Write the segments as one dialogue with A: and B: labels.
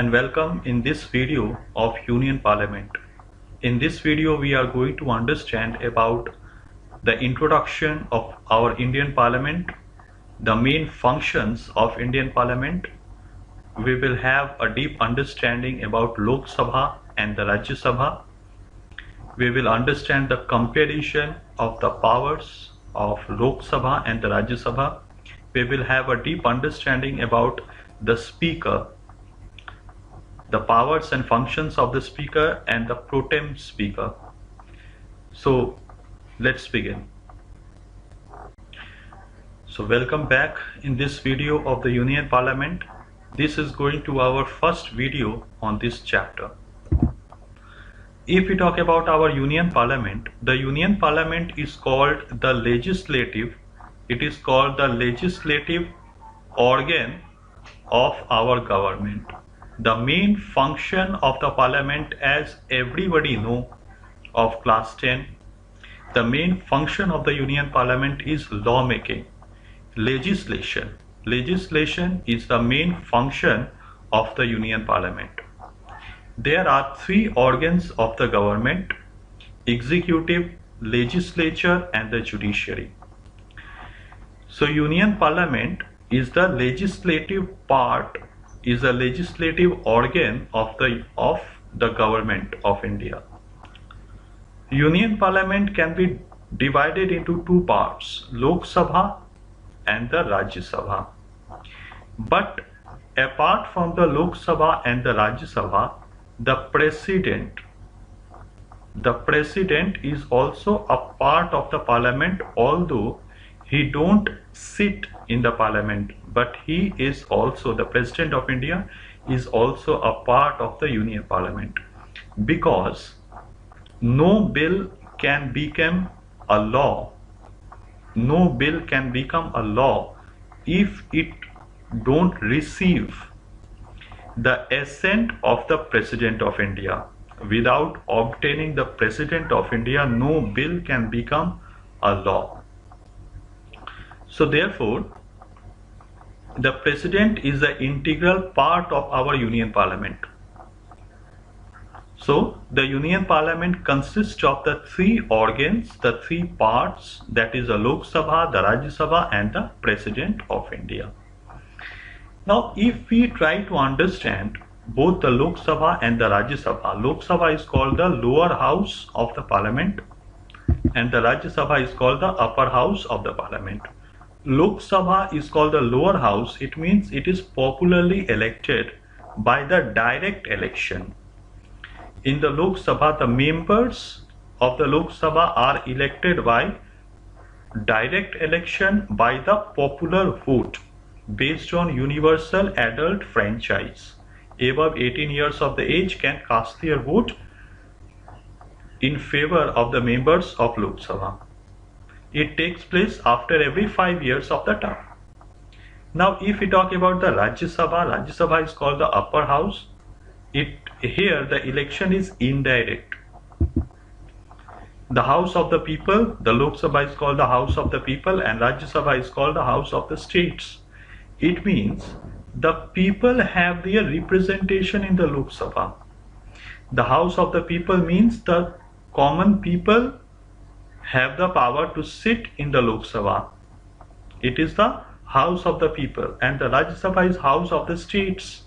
A: and welcome in this video of Union Parliament. In this video we are going to understand about the introduction of our Indian Parliament, the main functions of Indian Parliament. We will have a deep understanding about Lok Sabha and the Rajya Sabha. We will understand the comparison of the powers of Lok Sabha and the Rajya Sabha. We will have a deep understanding about the Speaker, the powers and functions of the Speaker and the pro tem Speaker. So let's begin. So welcome back in this video of the Union Parliament. This is going to our first video on this chapter. If we talk about our Union Parliament, the Union Parliament is called the legislative. It is called the legislative organ of our government. The main function of the Parliament, as everybody know of class 10, the main function of the Union Parliament is lawmaking, legislation. Legislation is the main function of the Union Parliament. There are three organs of the government: executive, legislature and the judiciary. So Union Parliament is the legislative part, is a legislative organ of the government of India. Union Parliament can be divided into two parts, Lok Sabha and the Rajya Sabha. But apart from the Lok Sabha and the Rajya Sabha, the president is also a part of the Parliament, although he don't sit in the Parliament, but he is also, the President of India is also a part of the Union Parliament, because no bill can become a law. No bill can become a law if it don't receive the assent of the President of India. Without obtaining the President of India, no bill can become a law. So therefore, the President is an integral part of our Union Parliament. So the Union Parliament consists of the three organs, the three parts, that is the Lok Sabha, the Rajya Sabha and the President of India. Now if we try to understand both the Lok Sabha and the Rajya Sabha, Lok Sabha is called the lower house of the Parliament and the Rajya Sabha is called the upper house of the Parliament. Lok Sabha is called the lower house. It means it is popularly elected by the direct election. In the Lok Sabha, the members of the Lok Sabha are elected by direct election by the popular vote based on universal adult franchise. Above 18 years of the age can cast their vote in favor of the members of Lok Sabha. It takes place after every 5 years of the term. Now if we talk about the Rajya Sabha is called the upper house. Here the election is indirect. The house of the people, the Lok Sabha is called the house of the people and Rajya Sabha is called the house of the states. It means the people have their representation in the Lok Sabha. The house of the people means the common people have the power to sit in the Lok Sabha. It is the house of the people, and the Rajya Sabha is house of the states.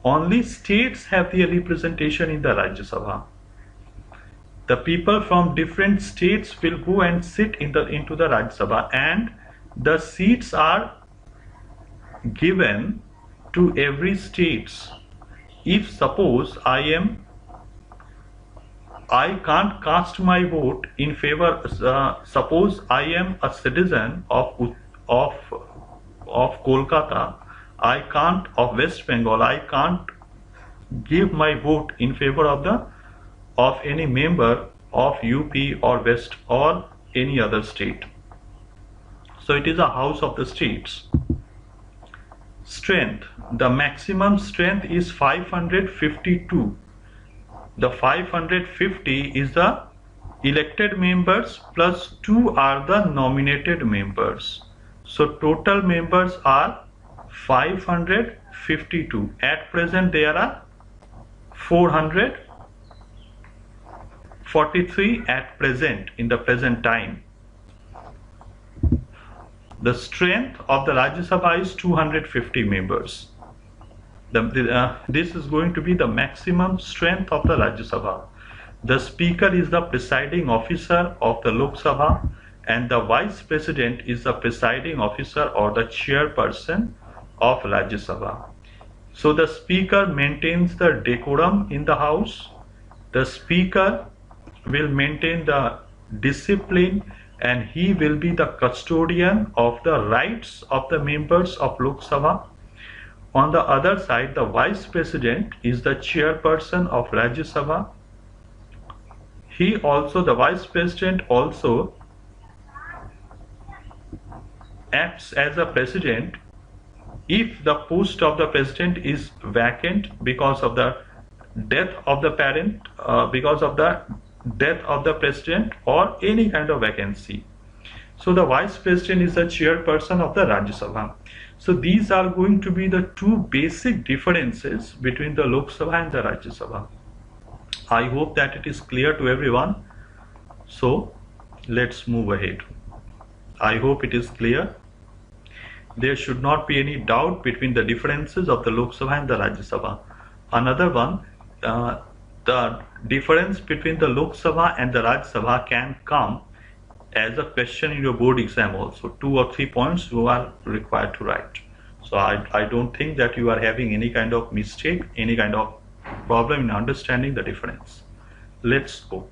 A: Only states have their representation in the Rajya Sabha. The people from different states will go and sit into the Rajya Sabha, and the seats are given to every state. If suppose I can't cast my vote in favor, suppose I am a citizen of Kolkata, of West Bengal, I can't give my vote in favor of any member of UP or West or any other state. So it is a house of the states. Strength, the maximum strength is 552. The 550 is the elected members plus 2 are the nominated members. So total members are 500 452. At present there are 443 at present, in the present time. The strength of the Rajya Sabha is 250 members. This is going to be the maximum strength of the Rajya Sabha. The Speaker is the presiding officer of the Lok Sabha, and the Vice President is the presiding officer or the chairperson of Rajya Sabha. So the Speaker maintains the decorum in the House. The Speaker will maintain the discipline, and he will be the custodian of the rights of the members of Lok Sabha. On the other side, the Vice President is the chairperson of Rajya Sabha. The Vice President also acts as a president if the post of the president is vacant because of the death of the parent, because of the death of the president, or any kind of vacancy. So the Vice President is the chairperson of the Rajya Sabha. So these are going to be the two basic differences between the Lok Sabha and the Rajya Sabha. I hope that it is clear to everyone. So let's move ahead. I hope it is clear. There should not be any doubt between the differences of the Lok Sabha and the Rajya Sabha. Another one, the difference between the Lok Sabha and the Rajya Sabha can come as a question in your board exam also. 2 or 3 points you are required to write. So I don't think that you are having any kind of mistake, any kind of problem in understanding the difference. Let's go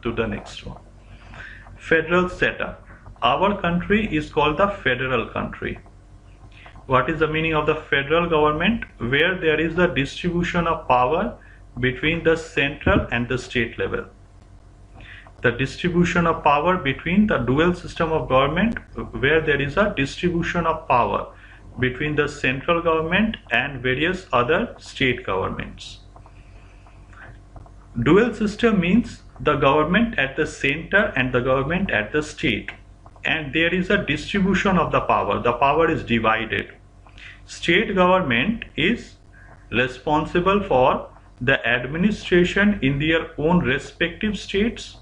A: to the next one. Federal setup. Our country is called the federal country. What is the meaning of the federal government? Where there is the distribution of power between the central and the state level. The distribution of power between the dual system of government, where there is a distribution of power between the central government and various other state governments. Dual system means the government at the center and the government at the state, and there is a distribution of the power. The power is divided. State government is responsible for the administration in their own respective states,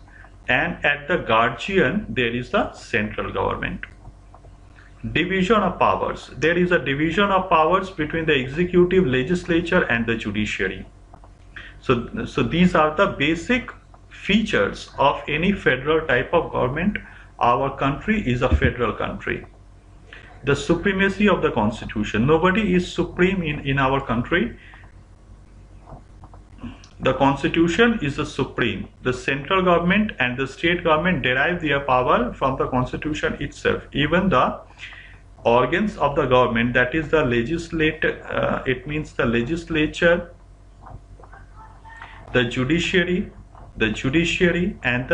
A: and at the guardian there is the central government. Division of powers. There is a division of powers between the executive, legislature and the judiciary. So these are the basic features of any federal type of government. Our country is a federal country. The supremacy of the constitution. Nobody is supreme in our country. The constitution is the supreme. The central government and the state government derive their power from the constitution itself. Even the organs of the government, that is the it means the legislature, the judiciary and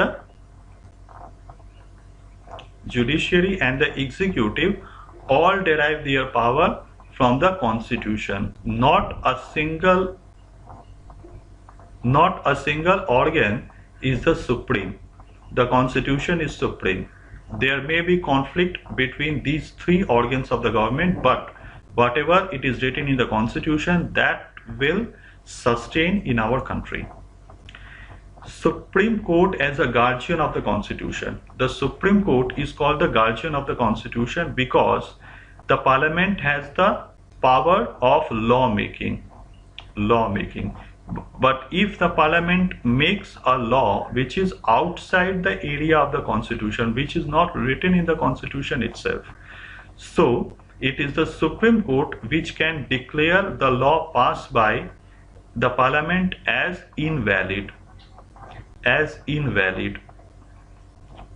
A: the executive, all derive their power from the constitution. Not a single organ is the supreme. The constitution is supreme. There may be conflict between these three organs of the government, but whatever it is written in the constitution, that will sustain in our country. Supreme Court as a guardian of the constitution. The Supreme Court is called the guardian of the constitution because the parliament has the power of lawmaking. But if the parliament makes a law which is outside the area of the constitution, which is not written in the constitution itself, so it is the Supreme Court which can declare the law passed by the parliament as invalid,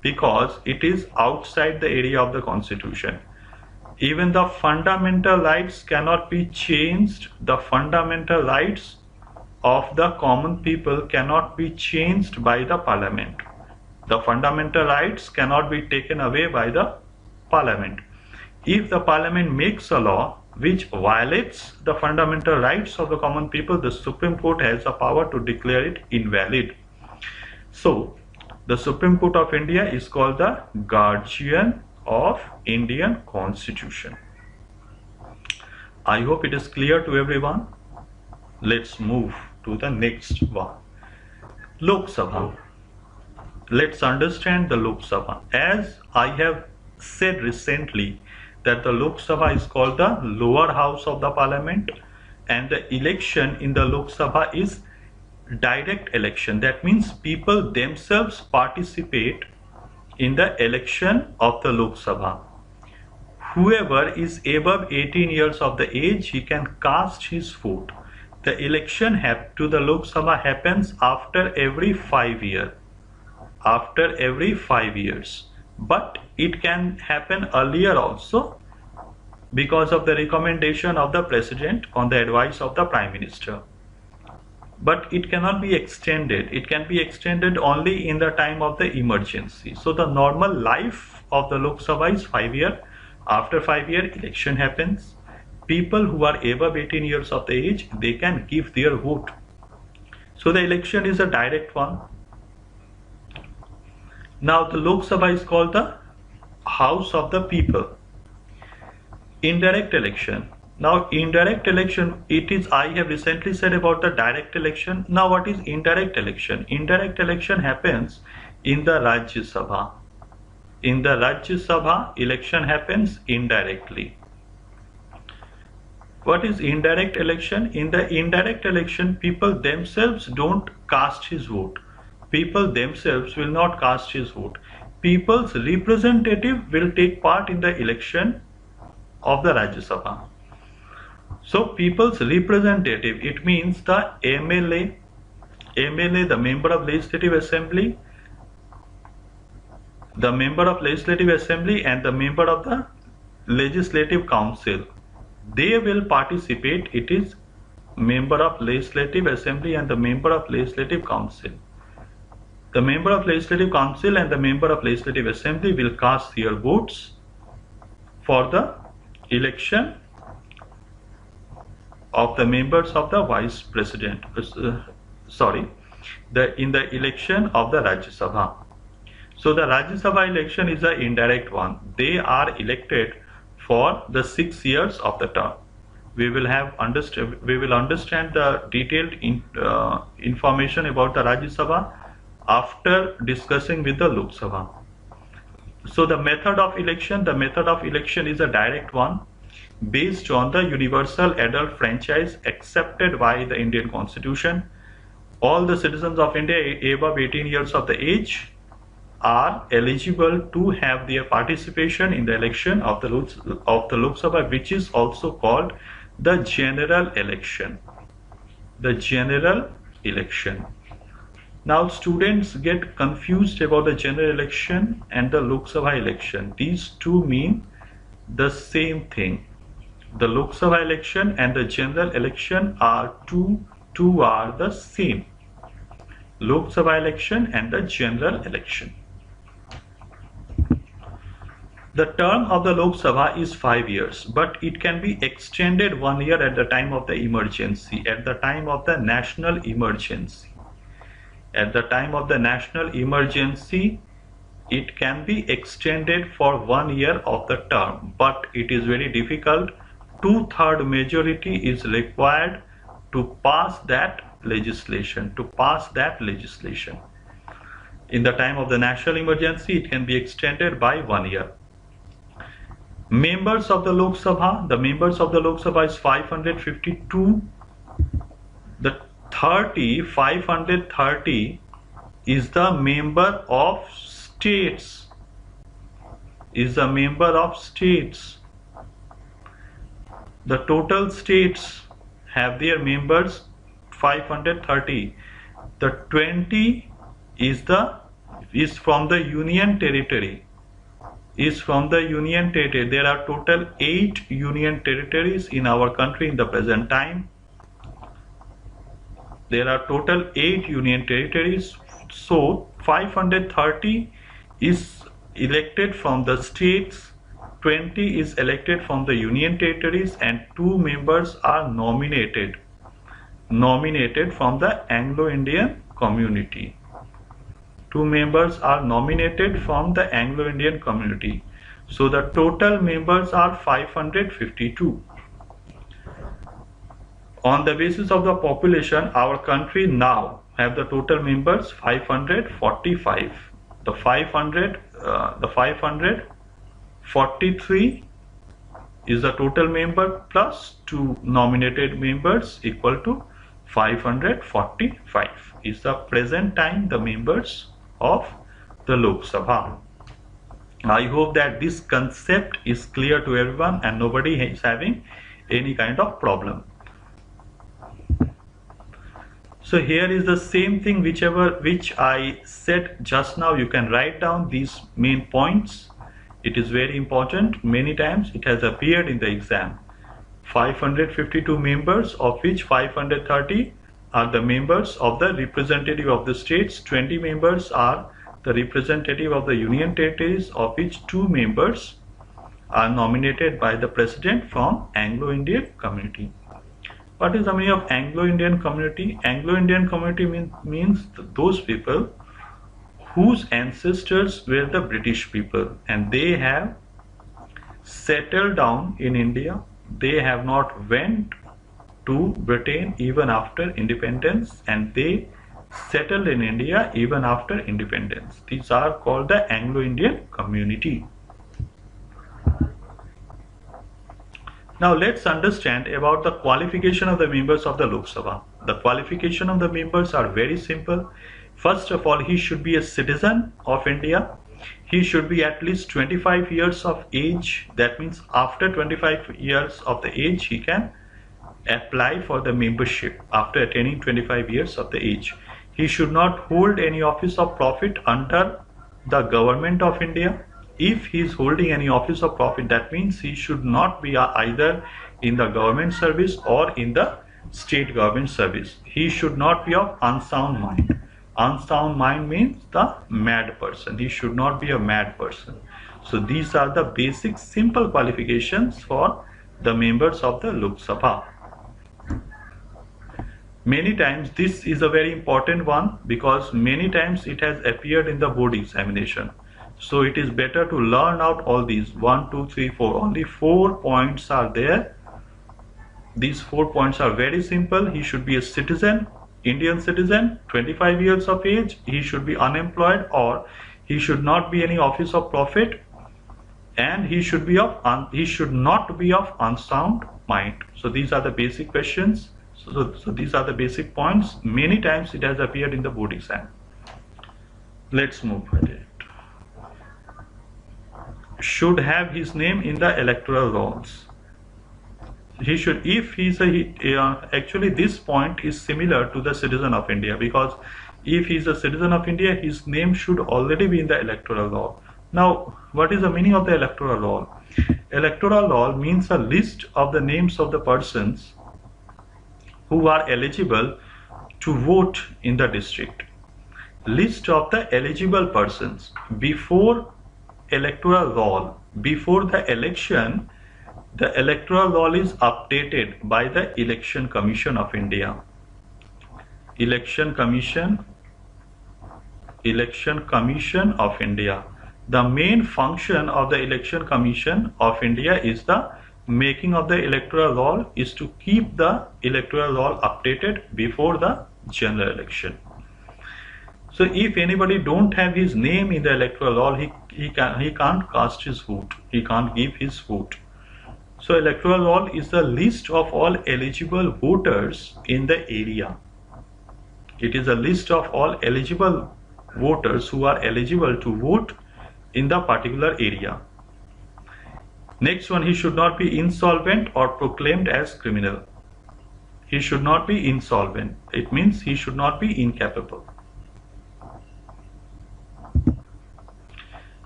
A: because it is outside the area of the constitution. Even the fundamental rights cannot be changed. The fundamental rights of the common people cannot be changed by the parliament. The fundamental rights cannot be taken away by the parliament. If the parliament makes a law which violates the fundamental rights of the common people, the Supreme Court has the power to declare it invalid. So the Supreme Court of India is called the guardian of Indian Constitution. I hope it is clear to everyone. Let's move to the next one. Lok Sabha. Let's understand the Lok Sabha. As I have said recently that the Lok Sabha is called the lower house of the parliament, and the election in the Lok Sabha is direct election. That means people themselves participate in the election of the Lok Sabha. Whoever is above 18 years of the age, he can cast his vote. The election to the Lok Sabha happens after every 5 years. After every 5 years. But it can happen earlier also because of the recommendation of the President on the advice of the Prime Minister. But it cannot be extended. It can be extended only in the time of the emergency. So the normal life of the Lok Sabha is 5 years. After 5 years, election happens. People who are above 18 years of the age, they can give their vote. So the election is a direct one. Now the Lok Sabha is called the House of the People. Indirect election. Now indirect election, it is, I have recently said about the direct election. Now what is indirect election? Indirect election happens in the Rajya Sabha. In the Rajya Sabha, election happens indirectly. What is indirect election? In the indirect election, people themselves don't cast his vote. People themselves will not cast his vote. People's representative will take part in the election of the Rajya Sabha. So people's representative, it means the MLA, the member of Legislative Assembly, the member of Legislative Assembly and the member of the Legislative Council. They will participate. It is member of Legislative Assembly and the member of Legislative Council. The member of Legislative Council and the member of Legislative Assembly will cast their votes for the election of the members of the Vice President. In the election of the Rajya Sabha. So the Rajya Sabha election is an indirect one. They are elected for the 6 years of the term. We will understand the detailed information about the Rajya Sabha after discussing with the Lok Sabha. So the method of election is a direct one based on the universal adult franchise accepted by the Indian Constitution. All the citizens of India above 18 years of the age are eligible to have their participation in the election of the Lok Sabha, which is also called the general election. The general election. Now students get confused about the general election and the Lok Sabha election. These two mean the same thing. The Lok Sabha election and the general election are two are the same. Lok Sabha election and the general election. The term of the Lok Sabha is 5 years, but it can be extended 1 year at the time of the emergency, at the time of the national emergency. At the time of the national emergency, it can be extended for 1 year of the term, but it is very difficult. 2/3 majority is required to pass that legislation. In the time of the national emergency, it can be extended by 1 year. Members of the Lok Sabha, the members of the Lok Sabha is 552. The 530 is the member of states. The total states have their members 530. The 20 is from the union territory. There are total 8 union territories in our country in the present time. There are total 8 union territories. So 530 is elected from the states, 20 is elected from the union territories, and 2 members are nominated from the Anglo-Indian community. 2 members are nominated from the Anglo-Indian community. So the total members are 552. On the basis of the population, our country now have the total members 545. The 543 is the total member plus 2 nominated members equal to 545 is the present time the members of the Lok Sabha. I hope that this concept is clear to everyone and nobody is having any kind of problem. So here is the same thing which I said just now. You can write down these main points. It is very important. Many times it has appeared in the exam. 552 members, of which 530 are the members of the representative of the states. 20 members are the representative of the union territories, of which 2 members are nominated by the president from Anglo-Indian community. What is the meaning of Anglo-Indian community? Anglo-Indian community means those people whose ancestors were the British people and they have settled down in India. They have not went to Britain even after independence and they settled in India even after independence. These are called the Anglo-Indian community. Now let's understand about the qualification of the members of the Lok Sabha. The qualification of the members are very simple. First of all, he should be a citizen of India. He should be at least 25 years of age. That means after 25 years of the age, he can apply for the membership after attaining 25 years of the age. He should not hold any office of profit under the government of India. If he is holding any office of profit, that means he should not be either in the government service or in the state government service. He should not be of unsound mind. Unsound mind means the mad person. He should not be a mad person. So these are the basic simple qualifications for the members of the Lok Sabha. Many times this is a very important one because many times it has appeared in the board examination. So it is better to learn out all these 1, 2, 3, 4. Only 4 points are there. These 4 points are very simple. He should be a citizen, Indian citizen, 25 years of age. He should be unemployed or he should not be any office of profit, and he should not be of unsound mind. So these are the basic questions. So these are the basic points. Many times it has appeared in the board exam. Let's move ahead. Should have his name in the electoral rolls. He should, if he's actually this point is similar to the citizen of India, because if he's a citizen of India, his name should already be in the electoral roll. Now, what is the meaning of the electoral roll? Electoral roll means a list of the names of the persons who are eligible to vote in the district. List of the eligible persons before electoral roll. Before the election, the electoral roll is updated by the Election Commission of India. Election Commission of India. The main function of the Election Commission of India is the making of the electoral roll, is to keep the electoral roll updated before the general election. So if anybody don't have his name in the electoral roll, he can't cast his vote. He can't give his vote. So electoral roll is the list of all eligible voters in the area. It is a list of all eligible voters who are eligible to vote in the particular area. Next one, he should not be insolvent or proclaimed as criminal. He should not be insolvent. It means he should not be incapable.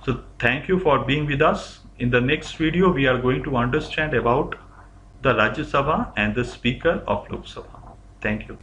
A: So thank you for being with us. In the next video, we are going to understand about the Rajya Sabha and the Speaker of Lok Sabha. Thank you.